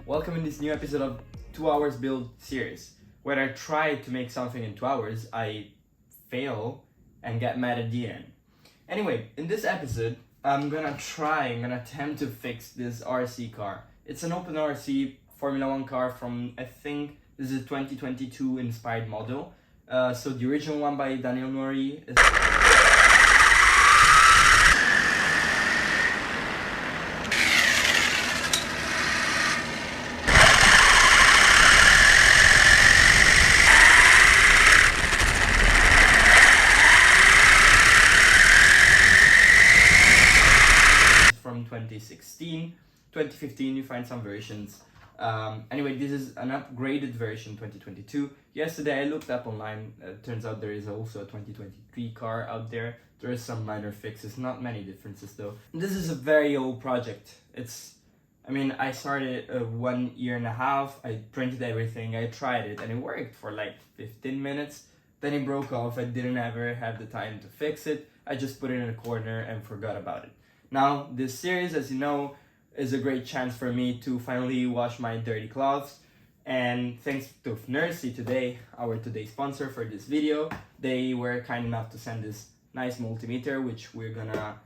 Welcome in this new episode of 2 Hours Build series. When I try to make something in 2 hours, I fail and get mad at the end. Anyway, in this episode, I'm gonna attempt to fix this RC car. It's an OpenRC Formula 1 car from, I think, this is a 2022 inspired model. So the original one by Daniel Nori is... from 2016, 2015 you find some versions. Anyway, this is an upgraded version 2022. Yesterday I looked up online, turns out there is also a 2023 car out there. There are some minor fixes, not many differences though. This is a very old project. I started 1.5 years. I printed everything, I tried it and it worked for like 15 minutes. Then it broke off, I didn't ever have the time to fix it. I just put it in a corner and forgot about it. Now, this series, as you know, is a great chance for me to finally wash my dirty clothes. And thanks to Fnirsi today, our today's sponsor for this video, they were kind enough to send this nice multimeter, which we're gonna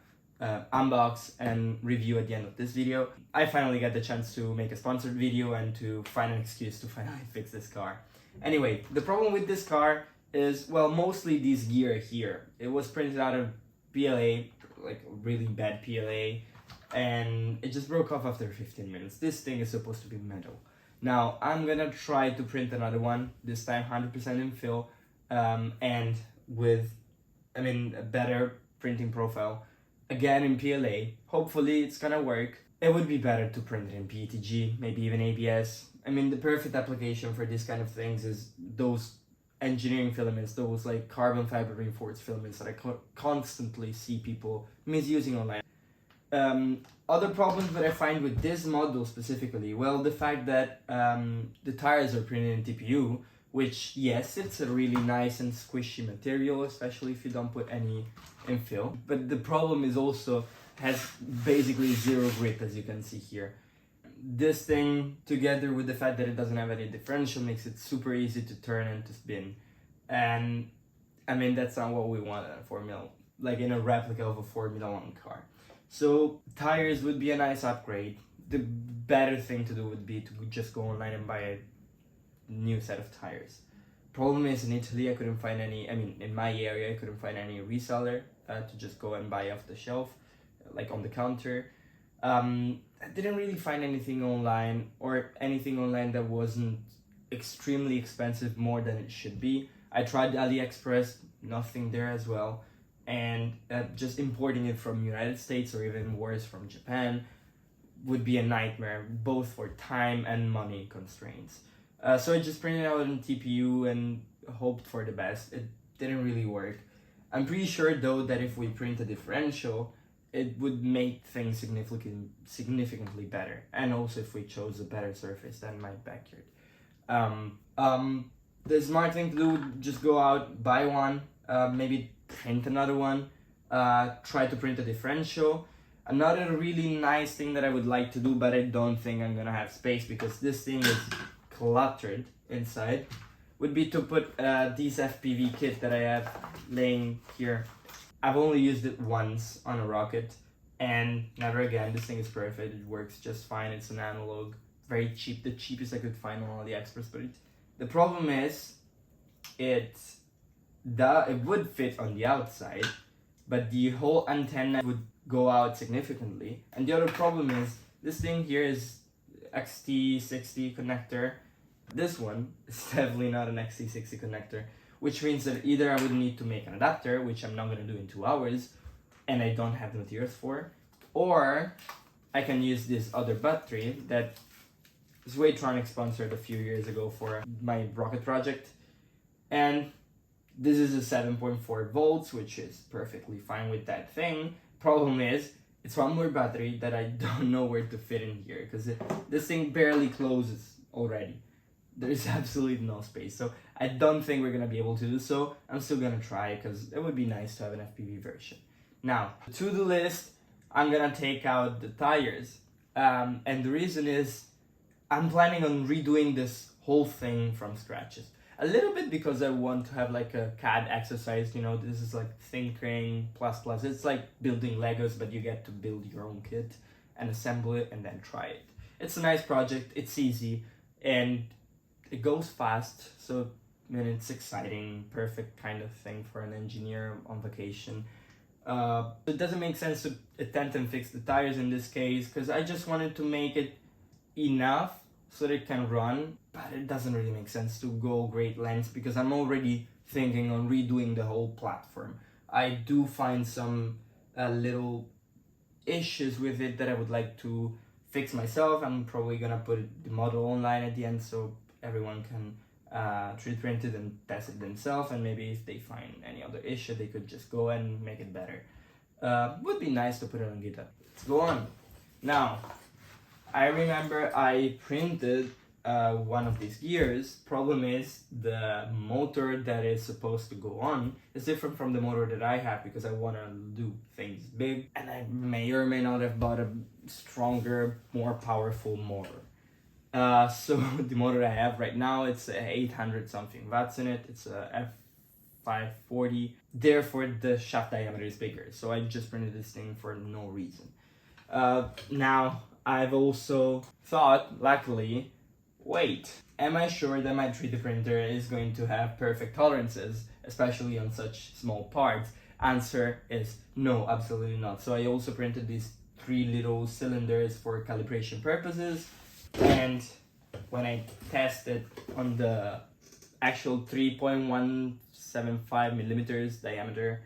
unbox and review at the end of this video. I finally got the chance to make a sponsored video and to find an excuse to finally fix this car. Anyway, the problem with this car is, well, mostly this gear here. It was printed out of PLA, like really bad PLA, and it just broke off after 15 minutes. This thing is supposed to be metal. Now I'm gonna try to print another one, this time 100% in fill, and with a better printing profile, again in PLA. Hopefully it's gonna work. It would be better to print it in PETG, maybe even ABS. The perfect application for this kind of things is those engineering filaments, those like carbon fiber reinforced filaments that I constantly see people misusing online. Other problems that I find with this model specifically, well, the fact that the tires are printed in TPU, which, yes, it's a really nice and squishy material, especially if you don't put any infill. But the problem is also has basically zero grip, as you can see here. This thing, together with the fact that it doesn't have any differential, makes it super easy to turn and to spin. And that's not what we want in a Formula, like in a replica of a Formula 1 car. So tires would be a nice upgrade. The better thing to do would be to just go online and buy a new set of tires. Problem is, in Italy I couldn't find any, in my area I couldn't find any reseller to just go and buy off the shelf, like on the counter. I didn't really find anything online, or anything online that wasn't extremely expensive, more than it should be. I tried AliExpress, nothing there as well. And just importing it from United States, or even worse from Japan, would be a nightmare, both for time and money constraints. So I just printed out in TPU and hoped for the best. It didn't really work. I'm pretty sure though that if we print a differential, it would make things significantly better. And also if we chose a better surface than my backyard. The smart thing to do would just go out, buy one, maybe print another one, try to print a differential. Another really nice thing that I would like to do, but I don't think I'm gonna have space because this thing is cluttered inside, would be to put this FPV kit that I have laying here. I've only used it once on a rocket and never again. This thing is perfect, it works just fine. It's an analog, very cheap, the cheapest I could find on AliExpress. But the problem is, it would fit on the outside, but the whole antenna would go out significantly. And the other problem is, this thing here is XT60 connector. This one is definitely not an XT60 connector, which means that either I would need to make an adapter, which I'm not going to do in 2 hours, and I don't have the materials for, or I can use this other battery that Zwaytronic sponsored a few years ago for my rocket project. And this is a 7.4 volts, which is perfectly fine with that thing. Problem is, it's one more battery that I don't know where to fit in here, because this thing barely closes already. There's absolutely no space, so I don't think we're gonna be able to do so. I'm still gonna try, because it would be nice to have an FPV version. Now, to the list, I'm gonna take out the tires, and the reason is I'm planning on redoing this whole thing from scratches. A little bit because I want to have like a CAD exercise, you know, this is like thinking plus. It's like building Legos, but you get to build your own kit and assemble it and then try it. It's a nice project, it's easy, and it goes fast, so I mean, it's exciting, perfect kind of thing for an engineer on vacation. It doesn't make sense to attempt and fix the tires in this case, because I just wanted to make it enough so that it can run, but it doesn't really make sense to go great lengths because I'm already thinking on redoing the whole platform. I do find some little issues with it that I would like to fix myself. I'm probably gonna put the model online at the end so everyone can 3D print it and test it themselves, and maybe if they find any other issue they could just go and make it better. Would be nice to put it on GitHub. Let's go on. Now, I remember I printed one of these gears. Problem is the motor that is supposed to go on is different from the motor that I have because I want to do things big, and I may or may not have bought a stronger, more powerful motor. So the motor I have right now, it's 800 something watts in it. It's a F540. Therefore, the shaft diameter is bigger. So I just printed this thing for no reason. Now, I've also thought, luckily, wait, am I sure that my 3D printer is going to have perfect tolerances, especially on such small parts? Answer is no, absolutely not. So I also printed these 3 little cylinders for calibration purposes, and when I tested on the actual 3.175 millimeters diameter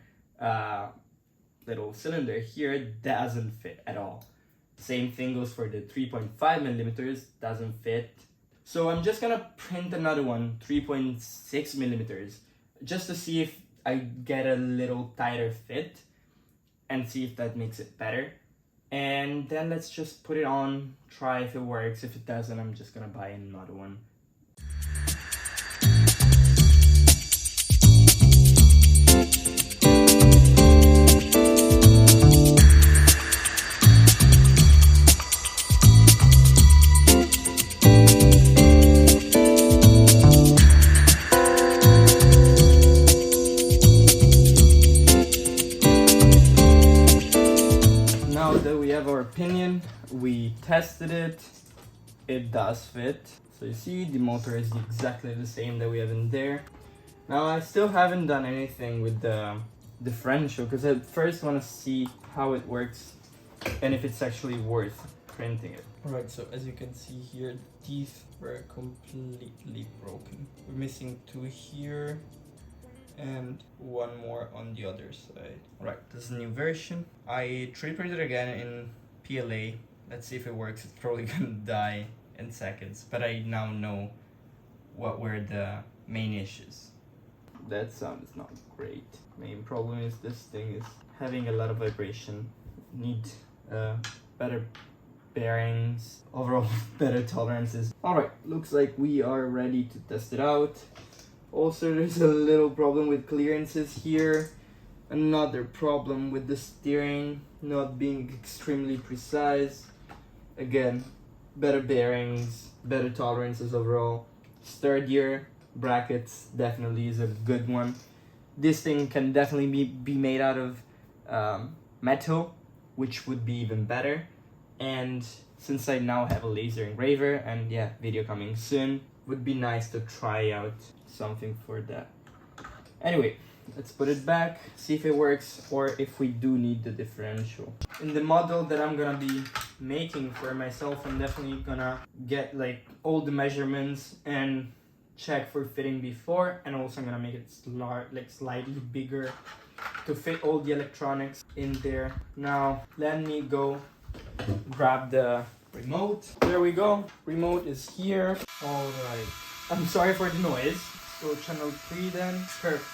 little cylinder here, it doesn't fit at all. Same thing goes for the 3.5 millimeters, doesn't fit. So I'm just gonna print another one, 3.6 millimeters, just to see if I get a little tighter fit and see if that makes it better. And then let's just put it on, try if it works. If it doesn't, I'm just gonna buy another one. Opinion, we tested it, it does fit. So you see the motor is exactly the same that we have in there. Now I still haven't done anything with the differential because I first want to see how it works and if it's actually worth printing it. Alright, so as you can see here, the teeth were completely broken. We're missing 2 here and 1 more on the other side. Right, this is a new version. I 3D printed again in PLA. Let's see if it works. It's probably gonna die in seconds, but I now know what were the main issues. That sound is not great. Main problem is this thing is having a lot of vibration. Need better bearings, overall better tolerances. Alright, looks like we are ready to test it out. Also, there's a little problem with clearances here. Another problem with the steering not being extremely precise. Again, better bearings, better tolerances overall. Sturdier brackets definitely is a good one. This thing can definitely be made out of metal, which would be even better. And since I now have a laser engraver and yeah, video coming soon, would be nice to try out something for that. Anyway, let's put it back, see if it works or if we do need the differential. In the model that I'm gonna be making for myself, I'm definitely gonna get like all the measurements and check for fitting before, and also I'm gonna make it slightly bigger to fit all the electronics in there. Now let me go grab the remote. There we go, remote is here. Alright, I'm sorry for the noise. Go channel 3 then. Perfect.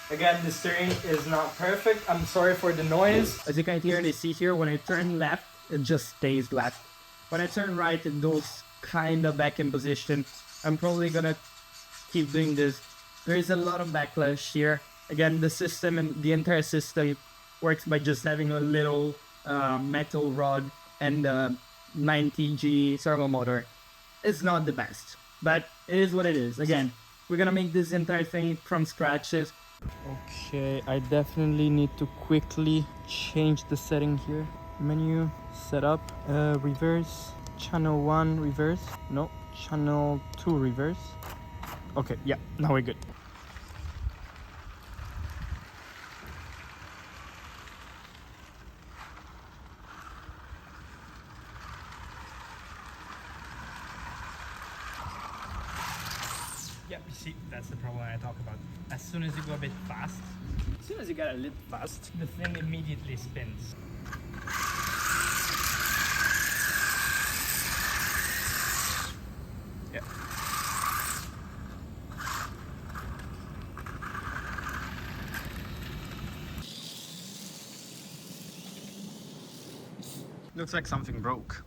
Again, the steering is not perfect. I'm sorry for the noise. As you can clearly see here, when I turn left, it just stays left. When I turn right, it goes kind of back in position. I'm probably gonna keep doing this. There is a lot of backlash here. Again, the system and the entire system works by just having a little metal rod and a 90G servo motor. It's not the best, but it is what it is. Again, we're gonna make this entire thing from scratch. Okay, I definitely need to quickly change the setting here. Menu, setup, reverse, channel 1 reverse, no, channel 2 reverse. Okay, yeah, now we're good. Yeah, you see, that's the problem I talk about. As soon as you go a bit fast, as soon as you get a little fast, the thing immediately spins. Yeah. Looks like something broke.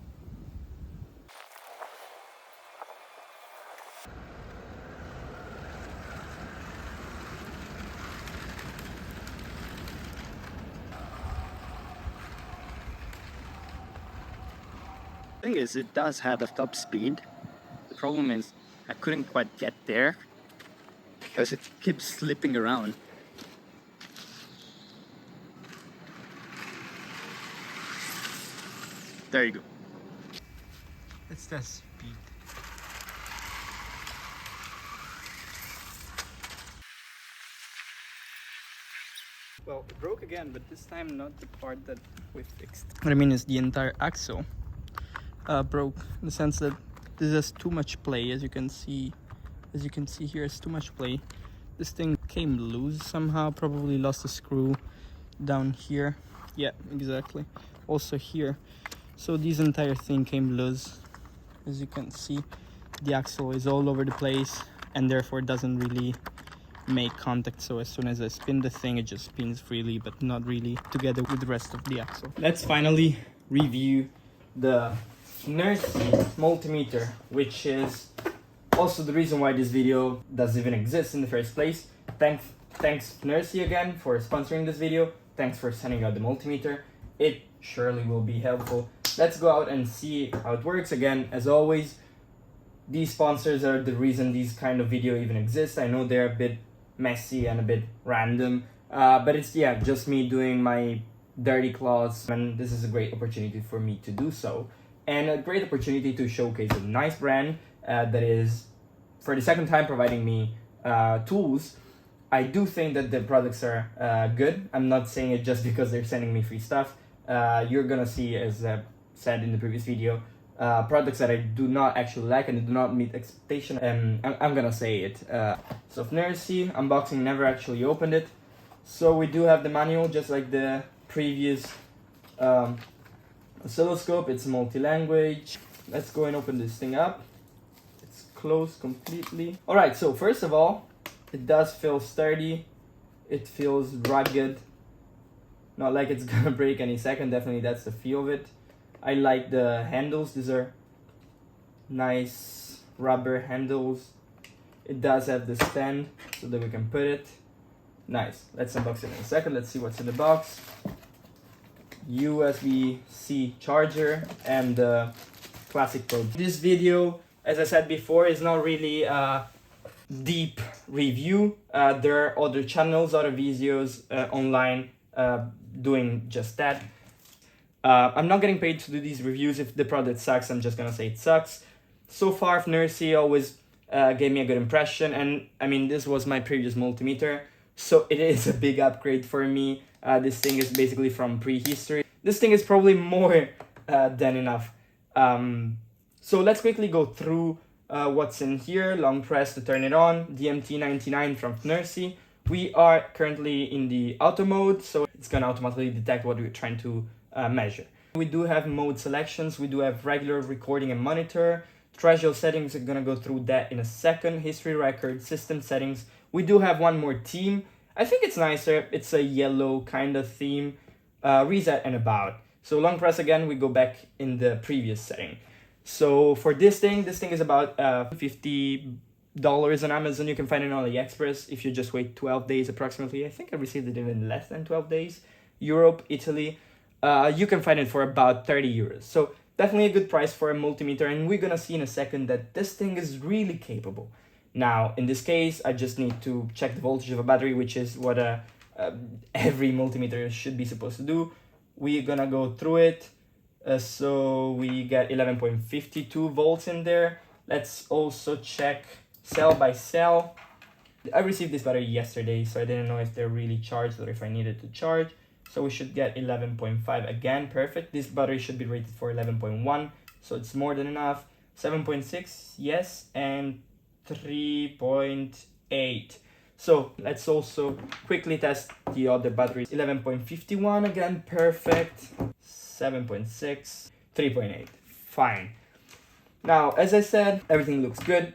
Thing is, it does have a top speed. The problem is I couldn't quite get there because it keeps slipping around. There you go. It's the speed. Well, it broke again, but this time not the part that we fixed. What I mean is the entire axle broke, in the sense that this has too much play. As you can see here, it's too much play. This thing came loose somehow, probably lost a screw down here. Yeah, exactly. Also here. So this entire thing came loose. As you can see, the axle is all over the place and therefore doesn't really make contact. So as soon as I spin the thing, it just spins freely, but not really together with the rest of the axle. Let's finally review the Fnirsi multimeter, which is also the reason why this video does even exist in the first place. Thanks Fnirsi again for sponsoring this video. Thanks for sending out the multimeter. It surely will be helpful. Let's go out and see how it works. Again, as always, these sponsors are the reason these kind of video even exist. I know they're a bit messy and a bit random, but it's just me doing my dirty claws, and this is a great opportunity for me to do so, and a great opportunity to showcase a nice brand that is, for the second time, providing me tools. I do think that the products are good. I'm not saying it just because they're sending me free stuff. You're gonna see, as I said in the previous video, products that I do not actually like and do not meet expectation. I'm gonna say it. So Fnirsi, unboxing, never actually opened it. So we do have the manual, just like the previous oscilloscope. It's multi-language. Let's go and open this thing up. It's closed completely. Alright, so first of all, it does feel sturdy. It feels rugged. Not like it's gonna break any second. Definitely that's the feel of it. I like the handles. These are nice rubber handles. It does have the stand so that we can put it. Nice. Let's unbox it in a second. Let's see what's in the box. USB-C charger and the classic probe. This video, as I said before, is not really a deep review. There are other channels, other videos online doing just that. I'm not getting paid to do these reviews. If the product sucks, I'm just gonna say it sucks. So far, Fnirsi always gave me a good impression, and I mean, this was my previous multimeter, so it is a big upgrade for me. This thing is basically from prehistory. This thing is probably more than enough. So let's quickly go through what's in here. Long press to turn it on. DMT-99 from Fnirsi. We are currently in the auto mode, so it's gonna automatically detect what we're trying to measure. We do have mode selections. We do have regular, recording, and monitor. Threshold settings, we're gonna go through that in a second. History, record, system settings. We do have one more theme. I think it's nicer. It's a yellow kind of theme. Reset and about. So long press again, we go back in the previous setting. So for this thing is about $50 on Amazon. You can find it on AliExpress if you just wait 12 days approximately. I think I received it in less than 12 days. Europe, Italy. You can find it for about 30 euros. So definitely a good price for a multimeter, and we're gonna see in a second that this thing is really capable. Now, in this case, I just need to check the voltage of a battery, which is what every multimeter should be supposed to do. We're gonna go through it. So we get 11.52 volts in there. Let's also check cell by cell. I received this battery yesterday, so I didn't know if they're really charged or if I needed to charge. So we should get 11.5 again, perfect. This battery should be rated for 11.1, so it's more than enough. 7.6, yes, and 3.8. So let's also quickly test the other batteries. 11.51 again, perfect. 7.6, 3.8, fine. Now, as I said, everything looks good.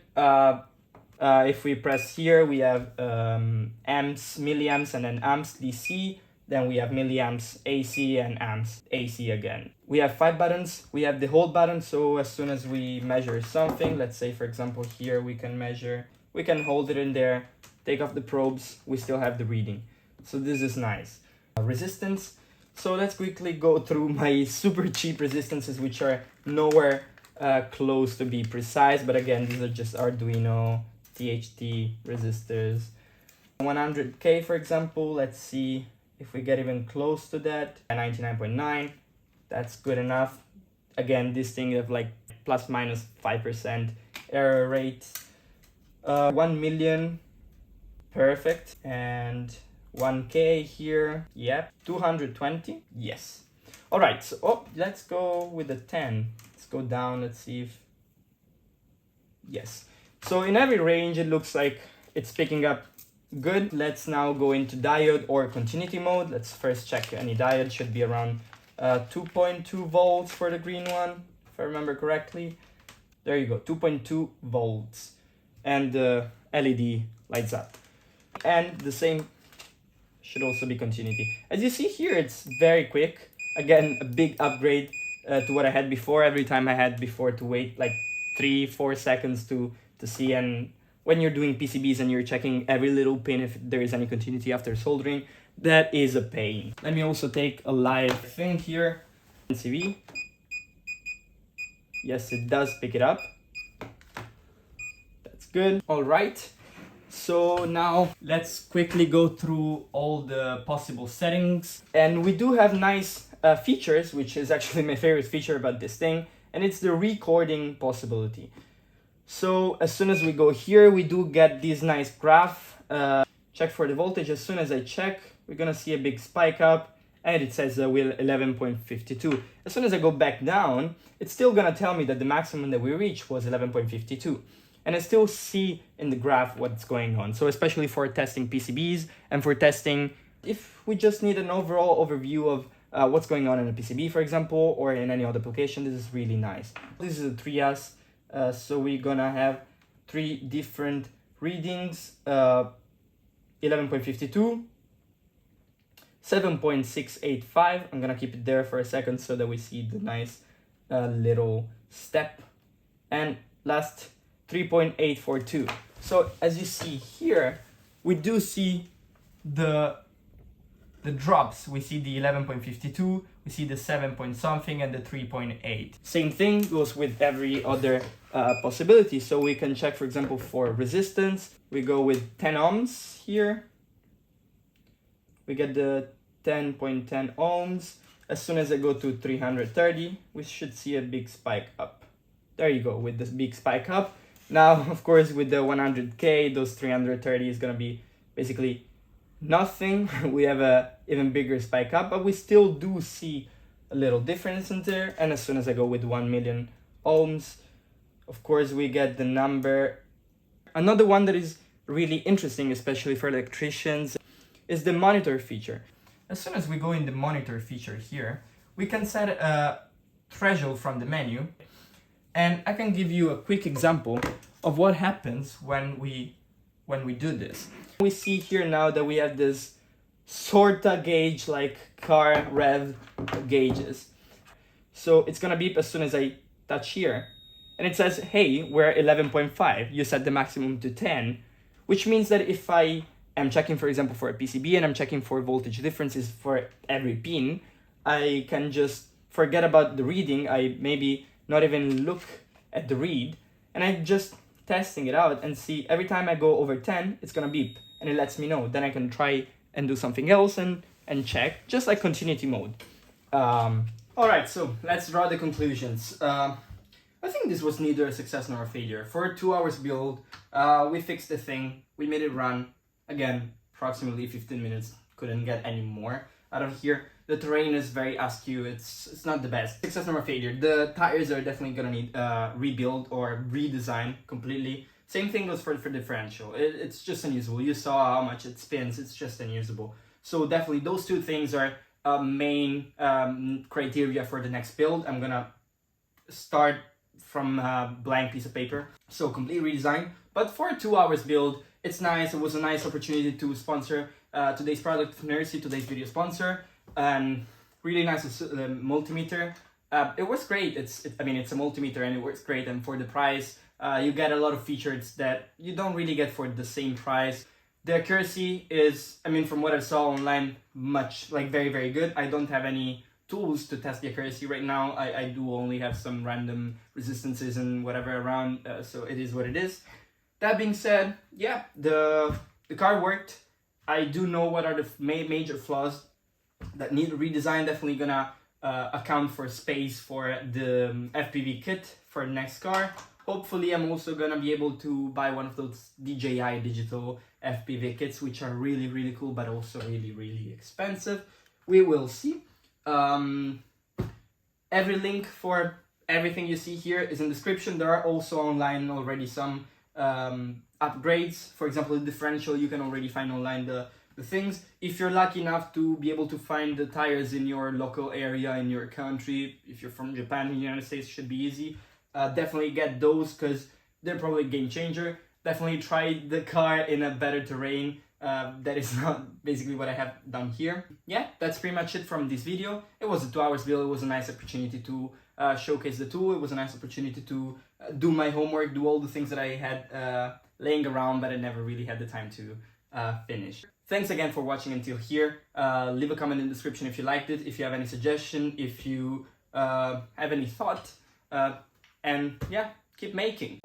If we press here, we have amps, milliamps, and then amps DC. Then we have milliamps AC and amps AC again. We have 5 buttons. We have the hold button, so as soon as we measure something, let's say for example here we can measure, we can hold it in there, take off the probes, we still have the reading. So this is nice. Resistance. So let's quickly go through my super cheap resistances, which are nowhere close to be precise, but again, these are just Arduino THT resistors. 100K for example, let's see if we get even close to that. 99.9, that's good enough. Again, this thing have like plus minus 5% error rate. 1 million, perfect. And 1K here, yep. 220, yes. All right, so let's go with the 10. Let's go down, let's see if, yes. So in every range, it looks like it's picking up good. Let's now go into diode or continuity mode. Let's first check any diode. Should be around 2.2 volts for the green one, if I remember correctly. There you go, 2.2 volts. And the LED lights up. And the same should also be continuity. As you see here, it's very quick. Again, a big upgrade to what I had before. Every time I had before to wait like 3-4 seconds to see, and when you're doing PCBs and you're checking every little pin if there is any continuity after soldering, that is a pain. Let me also take a live thing here. NCV. Yes, it does pick it up. That's good. All right. So now let's quickly go through all the possible settings. And we do have nice features, which is actually my favorite feature about this thing, and it's the recording possibility. So as soon as we go here, we do get this nice graph. Check for the voltage. As soon as I check, we're gonna see a big spike up, and it says we're 11.52. As soon as I go back down, it's still gonna tell me that the maximum that we reached was 11.52. And I still see in the graph what's going on. So especially for testing PCBs and for testing, if we just need an overall overview of what's going on in a PCB, for example, or in any other application, this is really nice. This is a trias. So we're gonna have 3 different readings, 11.52, 7.685. I'm gonna keep it there for a second so that we see the nice little step. And last, 3.842. So as you see here, we do see the drops. We see the 11.52, we see the 7 point something, and the 3.8. Same thing goes with every other possibility. So we can check, for example, for resistance. We go with 10 ohms here. We get the 10.10 ohms. As soon as I go to 330, we should see a big spike up. There you go, with this big spike up. Now, of course, with the 100K, those 330 is gonna be basically nothing. We have a even bigger spike up, but we still do see a little difference in there. And as soon as I go with 1 million ohms, of course, we get the number. Another one that is really interesting, especially for electricians, is the monitor feature. As soon as we go in the monitor feature here, we can set a threshold from the menu. And I can give you a quick example of what happens when we do this. We see here now that we have this sorta gauge, like car rev gauges. So it's gonna beep as soon as I touch here. And it says, hey, we're 11.5. You set the maximum to 10, which means that if I am checking, for example, for a PCB and I'm checking for voltage differences for every pin, I can just forget about the reading. I maybe not even look at the read, and I'm just testing it out and see every time I go over 10, it's gonna beep and it lets me know. Then I can try and do something else and check, just like continuity mode. All right, so let's draw the conclusions. I think this was neither a success nor a failure. For a 2 hours build, we fixed the thing, we made it run. Again, approximately 15 minutes, couldn't get any more out of here. The terrain is very askew, it's not the best. Success nor a failure. The tires are definitely gonna need rebuild or redesign completely. Same thing goes for differential. It's just unusable. You saw how much it spins, it's just unusable. So definitely those two things are main criteria for the next build. I'm gonna start from a blank piece of paper. So complete redesign. But for a 2 hours build, it's nice. It was a nice opportunity to sponsor today's product, Fnirsi, today's video sponsor. And really nice multimeter. It works great. I mean, it's a multimeter and it works great. And for the price, you get a lot of features that you don't really get for the same price. The accuracy is, I mean, from what I saw online, very, very good. I don't have any tools to test the accuracy right now. I do only have some random resistances and whatever around, so it is what it is. That being said, yeah, the car worked. I do know what are the major flaws that need redesign. Definitely gonna account for space for the FPV kit for the next car. Hopefully I'm also gonna be able to buy one of those DJI digital FPV kits, which are really, really cool, but also really, really expensive. We will see. Every link for everything you see here is in the description. There are also online already some upgrades. For example, the differential, you can already find online the things. If you're lucky enough to be able to find the tires in your local area, in your country, if you're from Japan, the United States, should be easy. Definitely get those because they're probably a game changer. Definitely try the car in a better terrain. That is not basically what I have done here. Yeah, that's pretty much it from this video. It was a 2 hours build. It was a nice opportunity to showcase the tool. It was a nice opportunity to do my homework, do all the things that I had laying around, but I never really had the time to finish. Thanks again for watching until here. Leave a comment in the description if you liked it, if you have any suggestion, if you have any thought, and yeah, keep making.